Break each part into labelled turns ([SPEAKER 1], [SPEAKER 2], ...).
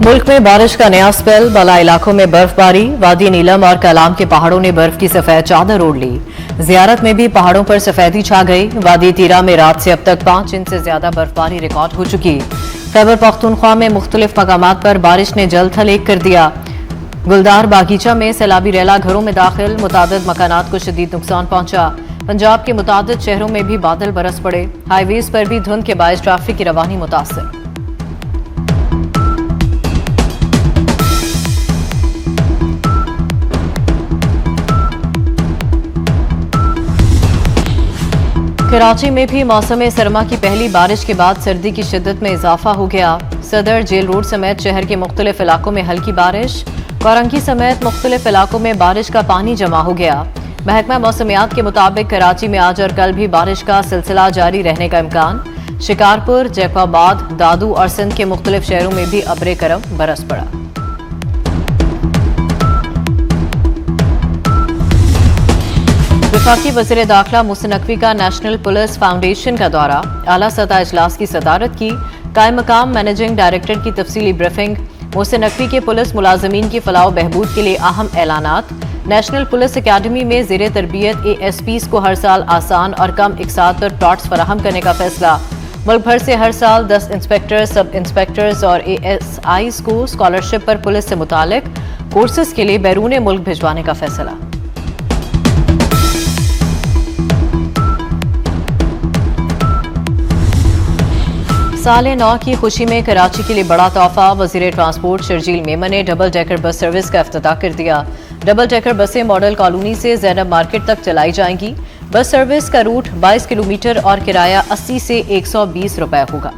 [SPEAKER 1] मुल्क में बारिश का नया स्पेल, बाला इलाकों में बर्फबारी, वादी नीलम और कलाम के पहाड़ों ने बर्फ की सफेद चादर ओढ़ ली। जियारत में भी पहाड़ों पर सफेदी छा गई। वादी तीरा में रात से अब तक 5 इंच से ज्यादा बर्फबारी रिकॉर्ड हो चुकी। खैबर पख्तूनख्वा में मुख्तलिफ मकामात पर बारिश ने जल थल एक कर दिया। गुलदार बागीचा में सैलाबी रेला घरों में दाखिल, मुतादिद मकानात को शदीद नुकसान पहुंचा। पंजाब के मुतादिद शहरों में भी बादल बरस पड़े। हाईवेज पर भी धुंध के बायस ट्रैफिक की रवानी मुतासिर। कराची में भी मौसम सरमा की पहली बारिश के बाद सर्दी की शिद्दत में इजाफा हो गया। सदर, जेल रोड समेत शहर के मुख्तलिफ इलाकों में हल्की बारिश। कोरंगी समेत मुख्तलिफ इलाकों में बारिश का पानी जमा हो गया। महकमा मौसमियात के मुताबिक कराची में आज और कल भी बारिश का सिलसिला जारी रहने का इम्कान। शिकारपुर, जैकोबाद, दादू और सिंध के मुख्तलिफ शहरों में भी अब्रे करम बरस पड़ा। वफाकी वज़ीर दाखिला मोहसिन नकवी का नेशनल पुलिस फाउंडेशन का दौरा, आला सतह इजलास की सदारत की। कायम मकाम मैनेजिंग डायरेक्टर की तफसीली ब्रीफिंग। मोहसिन नकवी के पुलिस मुलाजमीन की फलाह बहबूद के लिए अहम ऐलानात। नेशनल पुलिस अकेडमी में ज़ेर तरबियत ASPs को हर साल आसान और कम इकसात पर प्लॉट्स फराहम करने का फैसला। मुल्क भर से हर साल 10 इंस्पेक्टर, सब इंस्पेक्टर्स और ASIs को स्कॉलरशिप पर पुलिस से मुतालिक कोर्सेज के लिए बैरून मुल्क भिजवाने का फैसला। साले 9 की खुशी में कराची के लिए बड़ा तोहफा। वज़ीर ट्रांसपोर्ट शर्जील मेमन ने डबल डेकर बस सर्विस का इफ्तिताह कर दिया। डबल डेकर बसें मॉडल कॉलोनी से ज़ैनब मार्केट तक चलाई जाएंगी। बस सर्विस का रूट 22 किलोमीटर और किराया 80 से 120 रुपए होगा।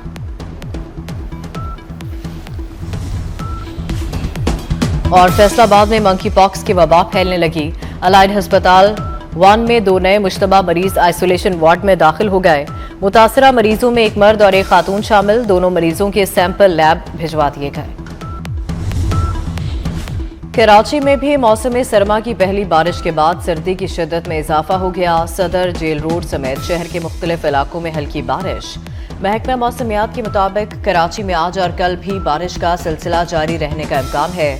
[SPEAKER 1] और फैसलाबाद में मंकी पॉक्स की वबा फैलने लगी। अलाइड हस्पताल 1 में 2 नए मुश्तबा मरीज आइसोलेशन वार्ड में दाखिल हो गए। मुतासरा मरीजों में एक मर्द और एक खातून शामिल। दोनों मरीजों के सैंपल लैब भिजवा दिए गए। कराची में भी मौसम सरमा की पहली बारिश के बाद सर्दी की शिद्दत में इजाफा हो गया। सदर, जेल रोड समेत शहर के मुख्तलिफ इलाकों में हल्की बारिश। महकमा मौसमियात के मुताबिक कराची में आज और कल भी बारिश का सिलसिला जारी रहने का इम्कान है।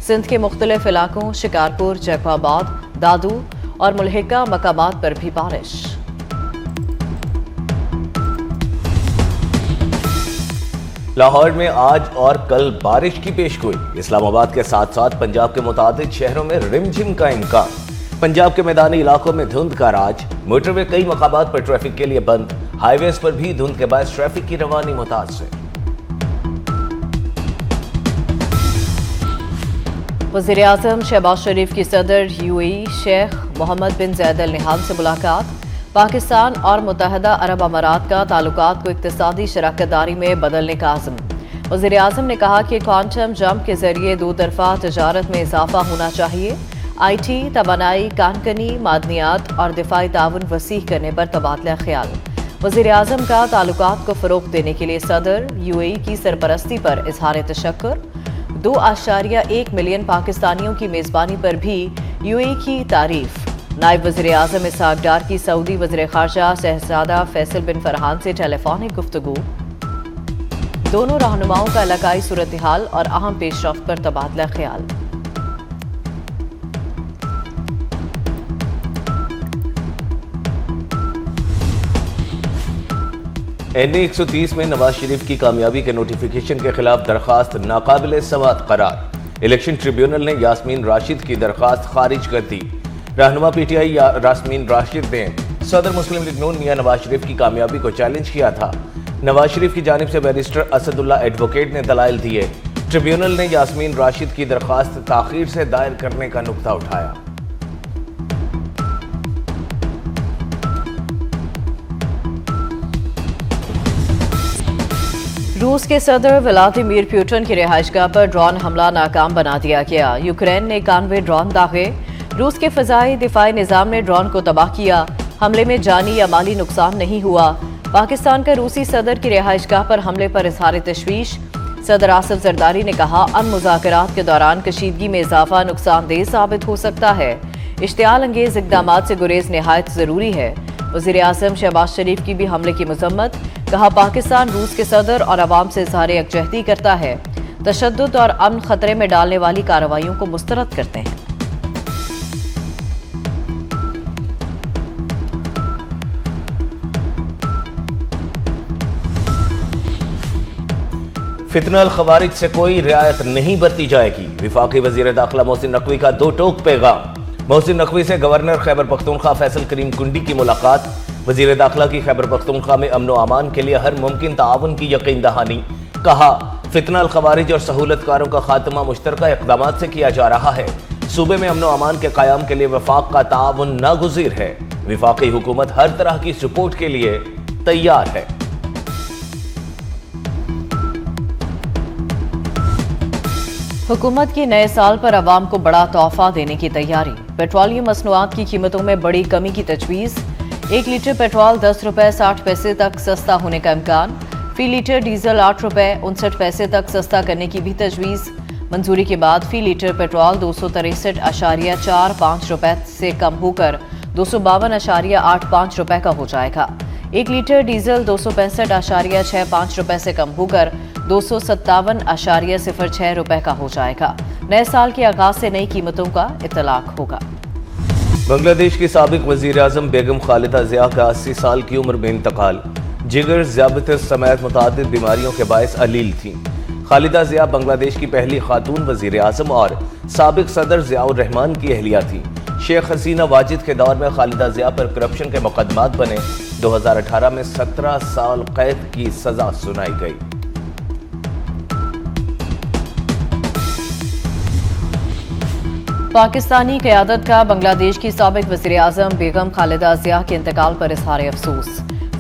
[SPEAKER 1] सिंध के मुख्तलिफ इलाकों, शिकारपुर, जैकोबाद, दादू और मुल्हिका मकामात पर भी बारिश।
[SPEAKER 2] लाहौर में आज और कल बारिश की पेशगोई। इस्लामाबाद के साथ साथ पंजाब के मुताबिक शहरों में रिमझिम का इम्कान। पंजाब के मैदानी इलाकों में धुंध का राज। मोटरवे कई मकामात पर ट्रैफिक के लिए बंद। हाईवेज पर भी धुंध के बायस ट्रैफिक की रवानी मुतासिर।
[SPEAKER 1] वज़ीर आज़म शहबाज शरीफ की सदर UAE शेख मोहम्मद बिन ज़ैद अल नहयान से मुलाकात। पाकिस्तान और मुत्तहदा अरब अमारात का ताल्लुकात को इक्तिसादी शराकतदारी में बदलने का आज़म। वज़ीर आज़म ने कहा कि क्वांटम जंप के जरिए दो तरफा तजारत में इजाफा होना चाहिए। IT, तवानाई, कानकनी, मादनियात और दिफाई ताउन वसीह करने पर तबादला ख्याल। वज़ीर आज़म का ताल्लुकात को फ़रोग़ देने के लिए सदर UAE की सरपरस्ती पर इजहार तशक्कुर। 2.1 मिलियन पाकिस्तानियों की मेज़बानी पर भी UAE की तारीफ। नायब वज़ीर आज़म इसहाक डार की सऊदी वज़ीर ख़ारजा शहज़ादा फैसल बिन फरहान से टेलीफोनिक गुफ्तगू। दोनों रहनुमाओं का इलाकाई सूरत हाल और अहम पेशरफ्त पर तबादला ख्याल।
[SPEAKER 2] NA 130 में नवाज शरीफ की कामयाबी के नोटिफिकेशन के खिलाफ दरखास्त नाकाबिल समाअत करार। इलेक्शन ट्रिब्यूनल ने यास्मीन राशिद की दरखास्त खारिज कर दी। रहनुमा PTI यास्मीन राशिद ने सदर मुस्लिम लीग नून मियां नवाज शरीफ की कामयाबी को चैलेंज किया था। नवाज शरीफ की जानिब से बैरिस्टर असदुल्ला एडवोकेट ने दलाइल दिए। ट्रिब्यूनल ने यास्मीन राशिद की दरखास्त ताखीर से दायर करने का नुक्ता उठाया।
[SPEAKER 1] रूस के सदर व्लादिमीर पुतिन की रिहाइशगाह पर ड्रोन हमला नाकाम बना दिया गया। यूक्रेन ने 91 ड्रोन दागे। रूस के फ़ज़ाई दिफाई निज़ाम ने ड्रोन को तबाह किया। हमले में जानी या माली नुकसान नहीं हुआ। पाकिस्तान का रूसी सदर की रिहाइशगाह पर हमले पर इज़हार तशवीश। सदर आसिफ ज़रदारी ने कहा, अमन मुज़ाकरात के दौरान कशीदगी में इजाफा नुकसानदेह साबित हो सकता है। इश्तियाल अंगेज़ इक़दामात से गुरेज नहायत ज़रूरी है। वज़ीर आज़म शहबाज शरीफ की भी हमले की मज़म्मत। कहा, पाकिस्तान रूस के सदर और अवाम से इज़हार यकजहती करता है। तशद्दुद और अमन खतरे में डालने वाली कार्रवाइयों को मुस्तरद करते हैं।
[SPEAKER 2] फितना अल-खवारिज से कोई रियायत नहीं बरती जाएगी। वफाकी वजीर दाखिला मोहसिन नकवी का दो टोक पैगाम। मोहसिन नकवी से गवर्नर खैबर पख्तूनख्वा फैसल करीम कुंडी की मुलाकात। वजीर दाखिला की खैबर पख्तूनख्वा में अमन व अमान के लिए हर मुमकिन ताउन की यकीन दहानी। कहा, फितना अल-खवारिज और सहूलतकारों का खात्मा मुश्तरका इक़दामात से किया जा रहा है। सूबे में अमन व अमान के क़याम के लिए वफाक का ताउन नागुज़ीर है। वफाकी हुकूमत हर तरह की सपोर्ट के लिए तैयार है।
[SPEAKER 1] हुकूमत की नए साल पर अवाम को बड़ा तोहफा देने की तैयारी। पेट्रोलियम मसनूआत की कीमतों में बड़ी कमी की तजवीज़। 1 लीटर पेट्रोल 10 रुपये 60 पैसे तक सस्ता होने का इम्कान। फी लीटर डीजल 8 रुपये 59 पैसे तक सस्ता करने की भी तजवीज़। मंजूरी के बाद फी लीटर पेट्रोल 263.45 रुपये से कम होकर 252.85 रुपये का हो जाएगा। 1 लीटर डीजल 265.65 रुपये से कम होकर 257.06 रुपये का हो जाएगा। नए साल के आगाज से नई कीमतों का इतलाक होगा।
[SPEAKER 2] बांग्लादेश की साबिक वज़ीर-ए-आज़म बेगम खालिदा ज़िया का 80 साल की उम्र में इंतकाल। जिगर, ज़ियाबतिस समेत मुतादिद बीमारियों के बायस अलील थीं। खालिदा ज़िया बांग्लादेश की पहली खातून वज़ीर-ए-आज़म और साबिक सदर ज़ियाउर रहमान की अहलिया थीं। शेख हसीना वाजिद के दौर में खालिदा ज़िया पर करप्शन के मुकदमात बने। 2018 में 17 साल कैद की सजा सुनाई गई।
[SPEAKER 1] पाकिस्तानी क़यादत का बांग्लादेश की साबिक वज़ीर-ए-आज़म बेगम खालिदा ज़िया के इंतकाल पर इज़हार अफसोस।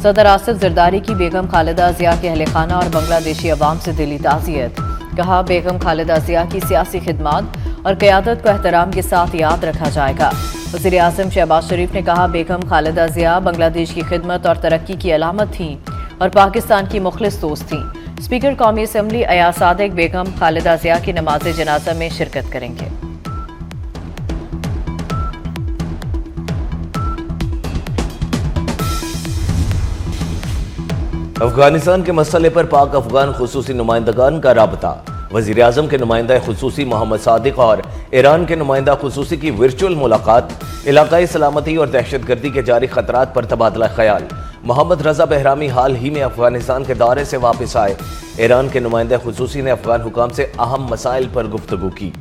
[SPEAKER 1] सदर आसिफ ज़रदारी की बेगम खालिदा ज़िया के अहले खाना और बांग्लादेशी अवाम से दिली ताज़ियत। कहा, बेगम खालिदा ज़िया की सियासी खिदमत और क़यादत को एहतराम के साथ याद रखा जाएगा। वज़ीर-ए-आज़म शहबाज शरीफ ने कहा, बेगम खालिदा ज़िया बांग्लादेश की खिदमत और तरक्की की अलामत थीं और पाकिस्तान की मुखलिस दोस्त थीं। स्पीकर कौमी असम्बली अयाज सादिक बेगम खालिदा ज़िया की नमाज जनाजा में शिरकत करेंगे।
[SPEAKER 2] अफगानिस्तान के मसले पर पाक अफगान खुसूसी नुमाइंदगान का राबता। वज़ीर आज़म के नुमाइंदा खुसूसी मोहम्मद सादिक और ईरान के नुमाइंदा खुसूसी की वर्चुअल मुलाकात। इलाकाई सलामती और दहशतगर्दी के जारी खतरात पर तबादला ख्याल। मोहम्मद रजा बहरामी हाल ही में अफगानिस्तान के दौरे से वापस आए। ईरान के नुमाइंदा खुसूसी ने अफगान हुकाम से अहम मसाइल पर गुफ्तगू की।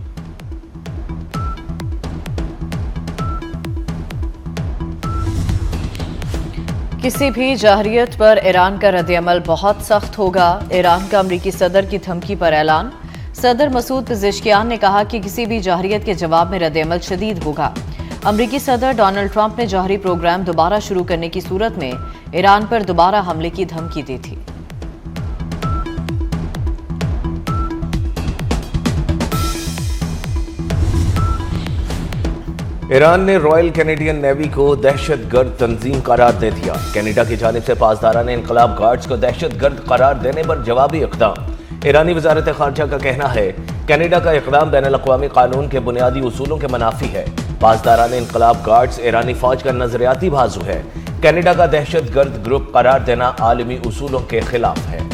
[SPEAKER 1] किसी भी जाहरियत पर ईरान का रद्द-ए-अमल बहुत सख्त होगा। ईरान का अमरीकी सदर की धमकी पर ऐलान। सदर मसूद पेज़ेश्कियान ने कहा कि किसी भी जाहरियत के जवाब में रद्द-ए-अमल शदीद होगा। अमरीकी सदर डोनाल्ड ट्रंप ने जौहरी प्रोग्राम दोबारा शुरू करने की सूरत में ईरान पर दोबारा हमले की धमकी दी थी।
[SPEAKER 2] ईरान ने रॉयल कैनेडियन नेवी को दहशतगर्द तंजीम करार दे दिया। कनाडा की जानिब से पासदारान इनकलाब गार्ड्स को दहशतगर्द करार देने पर जवाबी इक़दाम। ईरानी वज़ारत ख़ारजा का कहना है, कनाडा का इक़दाम बैनुल-अक़वामी कानून के बुनियादी उसूलों के मुनाफी है। पासदारान इनकलाब गार्ड्स ईरानी फ़ौज का नज़रियाती बाजू है। कनाडा का दहशतगर्द ग्रुप करार देना आलमी उसूलों के खिलाफ है।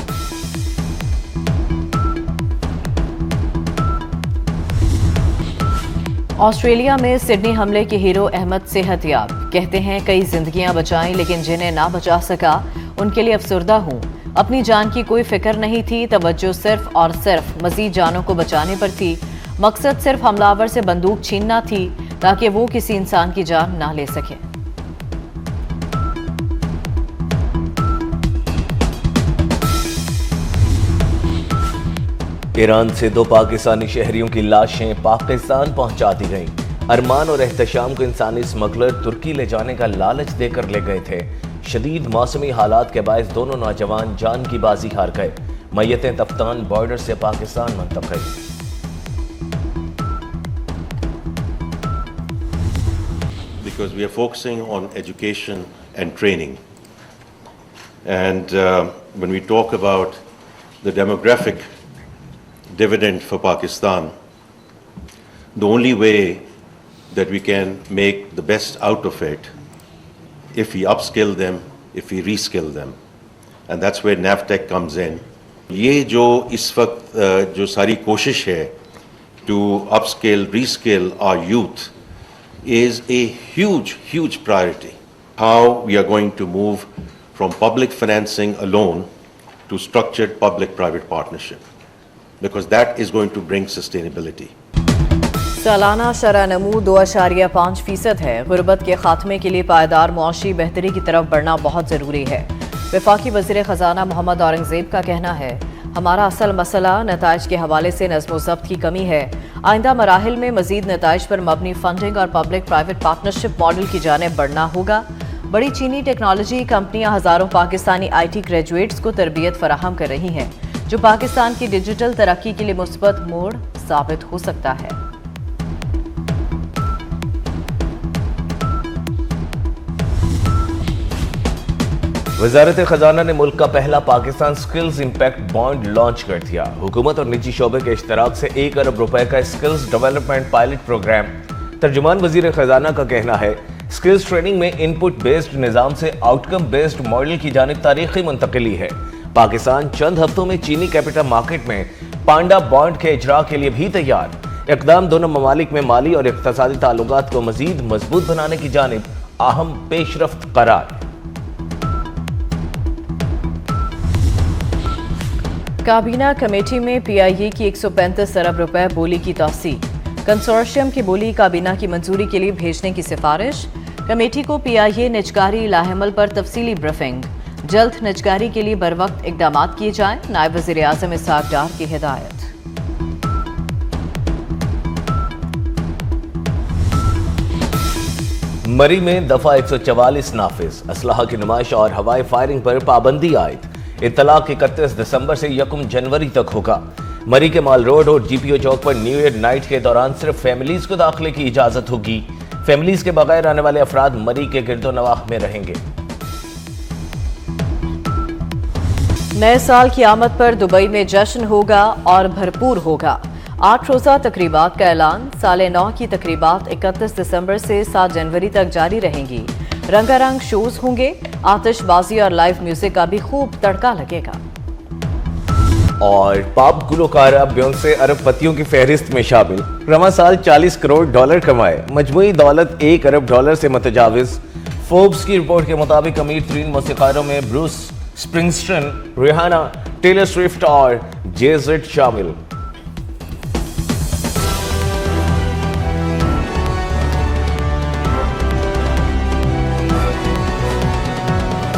[SPEAKER 1] ऑस्ट्रेलिया में सिडनी हमले के हीरो अहमद सेहतयाब कहते हैं, कई जिंदगियां बचाई लेकिन जिन्हें ना बचा सका उनके लिए अफसरदा हूं। अपनी जान की कोई फिक्र नहीं थी, तवज्जो सिर्फ और सिर्फ मजीद जानों को बचाने पर थी। मकसद सिर्फ हमलावर से बंदूक छीनना थी ताकि वो किसी इंसान की जान ना ले सके।
[SPEAKER 2] ईरान से 2 पाकिस्तानी शहरियों की लाशें पाकिस्तान पहुंचा दी गईं। अरमान और एहतशाम को इंसानी स्मगलर तुर्की ले जाने का लालच देकर ले गए थे। शदीद मौसमी हालात के बायस दोनों नौजवान जान की बाजी हार गए। मैयतें तफ्तान बॉर्डर से पाकिस्तान मुंतकिल।
[SPEAKER 3] Because we are focusing on education and training. And when we talk about the demographic dividend for Pakistan, the only way that we can make the best out of it if we upskill them, if we reskill them. And that's where NAVTEC comes in. یہ جو اس وقت جو ساری کوشش ہے to upskill reskill our youth is a huge priority. How we are going to move from public financing alone to structured public-private partnership, because that is going to bring sustainability.
[SPEAKER 1] سالانہ شرح نمو 2.5% ہے. غربت کے خاتمے کے لیے پائیدار معاشی بہتری کی طرف بڑھنا بہت ضروری ہے. وفاقی وزیر خزانہ محمد اورنگزیب کا کہنا ہے ہمارا اصل مسئلہ نتائج کے حوالے سے نظم و ضبط کی کمی ہے. آئندہ مراحل میں مزید نتائج پر مبنی فنڈنگ اور پبلک پرائیویٹ پارٹنرشپ ماڈل کی جانب بڑھنا ہوگا. بڑی چینی ٹیکنالوجی کمپنیاں ہزاروں پاکستانی آئی ٹی گریجویٹس کو تربیت فراہم کر رہی ہیں جو پاکستان کی ڈیجیٹل ترقی کے لیے مثبت موڑ ثابت ہو سکتا ہے.
[SPEAKER 2] وزارت خزانہ نے ملک کا پہلا Pakistan skills impact bond launch کر دیا. حکومت اور نجی شعبے کے اشتراک سے 1 ارب روپے کا سکلز ڈیولپمنٹ پائلٹ پروگرام. ترجمان وزیر خزانہ کا کہنا ہے سکلز ٹریننگ میں ان پٹ بیسڈ نظام سے آؤٹ کم بیسڈ ماڈل کی جانب تاریخی منتقلی ہے. پاکستان چند ہفتوں میں چینی کیپٹل مارکیٹ میں پانڈا بانڈ کے اجراء کے لیے بھی تیار. اقدام دونوں ممالک میں مالی اور اقتصادی تعلقات کو مزید مضبوط بنانے کی جانب اہم پیش رفت قرار.
[SPEAKER 1] کابینہ کمیٹی میں پی آئی اے کی 135 ارب روپے بولی کی توسیع. کنسورشیم کی بولی کابینہ کی منظوری کے لیے بھیجنے کی سفارش. کمیٹی کو پی آئی اے نجکاری لاحمل پر تفصیلی بریفنگ. جلد نجکاری کے لیے بروقت اقدامات کیے جائیں. نائب وزیر اعظم اسحاق ڈار کی ہدایت.
[SPEAKER 2] مری میں دفعہ 144 نافذ. اسلحہ کی نمائش اور ہوائی فائرنگ پر پابندی عائد. اطلاق 31 دسمبر سے 1 جنوری تک ہوگا. مری کے مال روڈ اور جی پی او چوک پر نیو ایئر نائٹ کے دوران صرف فیملیز کو داخلے کی اجازت ہوگی. فیملیز کے بغیر آنے والے افراد مری کے گرد و نواح میں رہیں گے.
[SPEAKER 1] نئے سال کی آمد پر دبئی میں جشن ہوگا اور بھرپور ہوگا. 8 روزہ تقریبات کا اعلان. سال نو کی تقریبات 31 دسمبر سے 7 جنوری تک جاری رہیں گی. رنگا رنگ شوز ہوں گے. آتش بازی اور لائیو میوزک کا بھی خوب تڑکا لگے گا.
[SPEAKER 2] اور پاپ گلوکارہ بیونسے ارب پتیوں کی فہرست میں شامل. رواں سال $40 کروڑ کمائے. مجموعی دولت $1 ارب سے متجاوز. فوربس کی رپورٹ کے مطابق امیر ترین موسیقاروں میں بروس اسپرنگسٹن، ریحانہ، ٹیلر سوئفٹ اور جے زیڈ شامل.